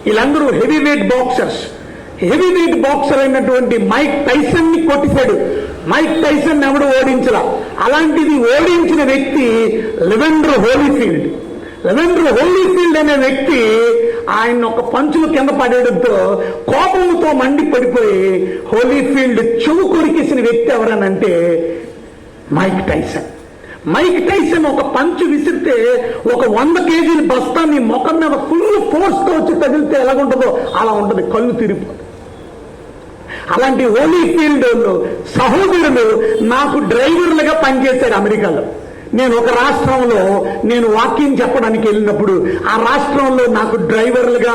వీళ్ళందరూ heavy weight boxers. Heavy weight boxer అయినటువంటి Mike Tyson ని కొట్టిశాడు. మైక్ టైసన్ ఎవడు ఓడించలా. అలాంటిది ఓడించిన వ్యక్తి లెవెండర్ హోలీఫీల్డ్. లెవెండర్ హోలీఫీల్డ్ అనే వ్యక్తి ఆయన ఒక పంచులు కింద పడేయడంతో కోపంతో మండి పడిపోయి హోలీఫీల్డ్ చెవు కొరికేసిన వ్యక్తి ఎవరనంటే మైక్ టైసన్. మైక్ టైసన్ ఒక పంచు విసిరితే ఒక 100 కేజీల బస్తా నీ ముఖం మీద ఫుల్ ఫోర్స్ తో వచ్చి తగిలితే ఎలాగుంటుందో అలా ఉంటుంది, కళ్ళు తిరిగిపోతుంది. అలాంటి హోలీఫీల్డ్ సహోదరులు నాకు డ్రైవర్లుగా పనిచేశారు అమెరికాలో. నేను ఒక రాష్ట్రంలో నేను వాక్యం చెప్పడానికి వెళ్ళినప్పుడు ఆ రాష్ట్రంలో నాకు డ్రైవర్లుగా,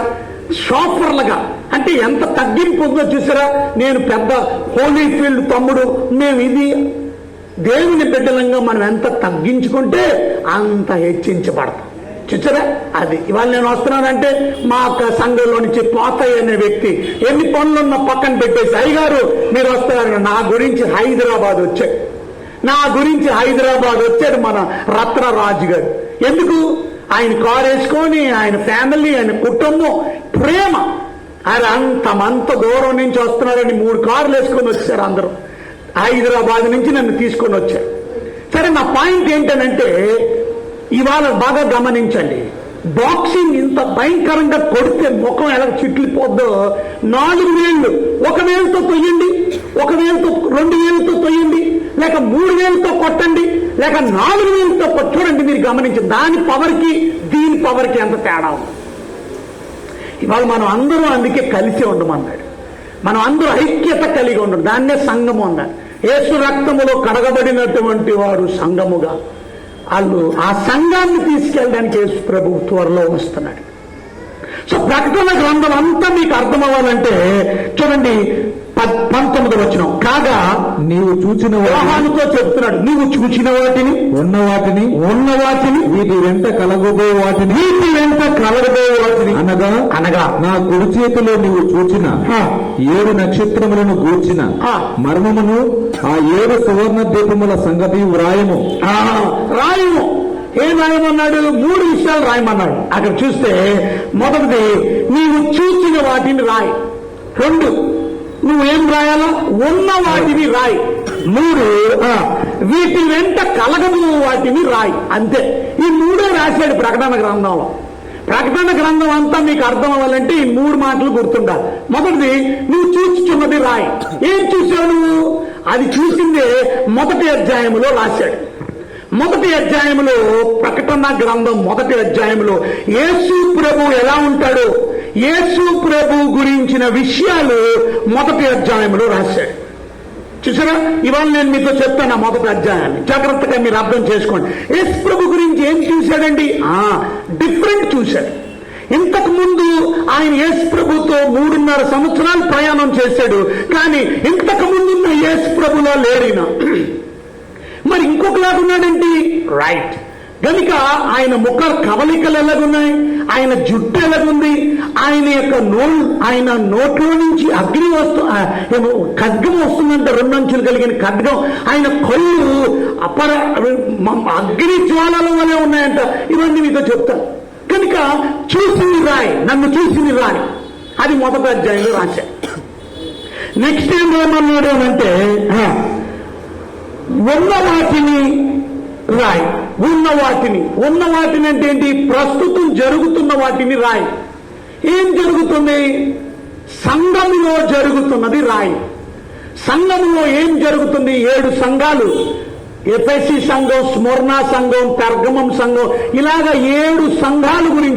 షోఫర్లుగా, అంటే ఎంత తగ్గింపు ఉందో చూసారా. నేను పెద్ద హోలీఫీల్డ్ తమ్ముడు, మేము ఇది దేవుని బిడ్డలంగా మనం ఎంత తగ్గించుకుంటే అంత హెచ్చించబడతాం. చూసారా, అది ఇవాళ నేను వస్తున్నానంటే మా సంఘంలో నుంచి పోతాయి అనే వ్యక్తి ఎన్ని పనులున్న పక్కన పెట్టేసి, అయ్యగారు మీరు వస్తారు, నా గురించి హైదరాబాద్ వచ్చాడు. నా గురించి హైదరాబాద్ వచ్చాడు మన రత్నరాజు గారు. ఎందుకు? ఆయన కారు వేసుకొని ఆయన ఫ్యామిలీ, ఆయన కుటుంబం, ప్రేమ, ఆయన అంత దూరం నుంచి వస్తున్నారని 3 కార్లు వేసుకొని వచ్చారు. అందరూ హైదరాబాద్ నుంచి నన్ను తీసుకొని వచ్చారు. సరే, నా పాయింట్ ఏంటనంటే ఇవాళ బాగా గమనించండి. బాక్సింగ్ ఇంత భయంకరంగా కొడితే ముఖం ఎలా చిట్లిపోద్దో 4 వేళ్ళు, 1 వేలుతో తొయ్యండి, 1 వేలుతో 2 వేలుతో తొయ్యండి, లేక 3 వేలతో కొట్టండి, లేక 4 వేలతో చూడండి. మీరు గమనించండి దాని పవర్కి దీని పవర్కి ఎంత తేడా ఉంది. ఇవాళ మనం అందరూ అందుకే కలిసి ఉండమన్నాడు. మనం అందరూ ఐక్యత కలిగి ఉండడం, దాన్నే సంఘము అన్నారు. యేసు రక్తములో కడగబడినటువంటి వారు సంఘముగా, వాళ్ళు ఆ సంఘాన్ని తీసుకెళ్ళడానికి యేసు ప్రభు త్వరలో వస్తున్నాడు. సో ప్రకటన గ్రంథం అంతా మీకు అర్థం అవ్వాలంటే చూడండి 19వ వచనం. కాగా నీవు చూచిన యోహానుతో చెప్తున్నాడు, నీవు చూచిన వాటిని, ఉన్న వాటిని వీటి వెంట కలగబో వాటిని అనగా నా కుడి చేతిలో నీవు చూచిన 7 నక్షత్రములను గూర్చిన మర్మమును ఆ 7 సువర్ణ దీపముల సంగతి వ్రాయము. రాయము. ఏం రాయమన్నాడు? 3 విషయాలు రాయమన్నాడు. అక్కడ చూస్తే మొదటిది నీవు చూసిన వాటిని రాయి. 2 నువ్వేం రాయాలో ఉన్న వాటిని రాయి. 3 వీటి వెంట కలగదు వాటిని రాయి. అంతే, ఈ 3 రాశాడు ప్రకటన గ్రంథంలో. ప్రకటన గ్రంథం అంతా మీకు అర్థం అవ్వాలంటే ఈ 3 మాటలు గుర్తుండాలి. మొదటిది నువ్వు చూస్తున్నది రాయి. ఏం చూసావు నువ్వు? అది చూసిందే 1వ అధ్యాయములో రాశాడు. 1వ అధ్యాయంలో ప్రకటన గ్రంథం 1వ అధ్యాయంలో యేసు ప్రభు ఎలా ఉంటాడో, యేసు ప్రభు గురించిన విషయాలు 1వ అధ్యాయంలో రాశాడు. చూసారా, ఇవాళ నేను మీతో చెప్తాను 1వ అధ్యాయాన్ని, జాగ్రత్తగా మీరు అర్థం చేసుకోండి. యేసు ప్రభు గురించి ఏం చూశాడండి? డిఫరెంట్ చూశాడు. ఇంతకు ముందు ఆయన యేసు ప్రభుతో 3.5 సంవత్సరాలు ప్రయాణం చేశాడు, కానీ ఇంతకు ముందున్న యేసు ప్రభులో లేడిన. మరి ఇంకొకలాగున్నాడండి, రైట్. కనుక ఆయన ముఖ కవలికలు ఎలాగున్నాయి, ఆయన జుట్టు ఎలాగుంది, ఆయన నోట్లో నుంచి అగ్ని ఖడ్గం వస్తుందంటే 2 అంచులు కలిగిన ఖడ్గం, ఆయన కళ్ళు అగ్ని జ్వాలల వలె ఉన్నాయంట. ఇవన్నీ మీతో చెప్తాను. కనుక చూసింది రాయి, నన్ను చూసింది రాయి. అది 1వ అధ్యాయంలో రాశా. నెక్స్ట్ ఏం ఏమన్నాడు అంటే ఉన్న వాటిని రాయి. ఉన్న వాటిని అంటే ఏంటి? ప్రస్తుతం జరుగుతున్న వాటిని రాయి. ఏం జరుగుతుంది? సంఘములో జరుగుతున్నది రాయి. సంఘములో ఏం జరుగుతుంది? 7 సంఘాలు, ఎఫెసీ సంఘం, స్మర్ణ సంఘం, పెర్గమం సంఘం, ఇలాగా 7 సంఘాల గురించి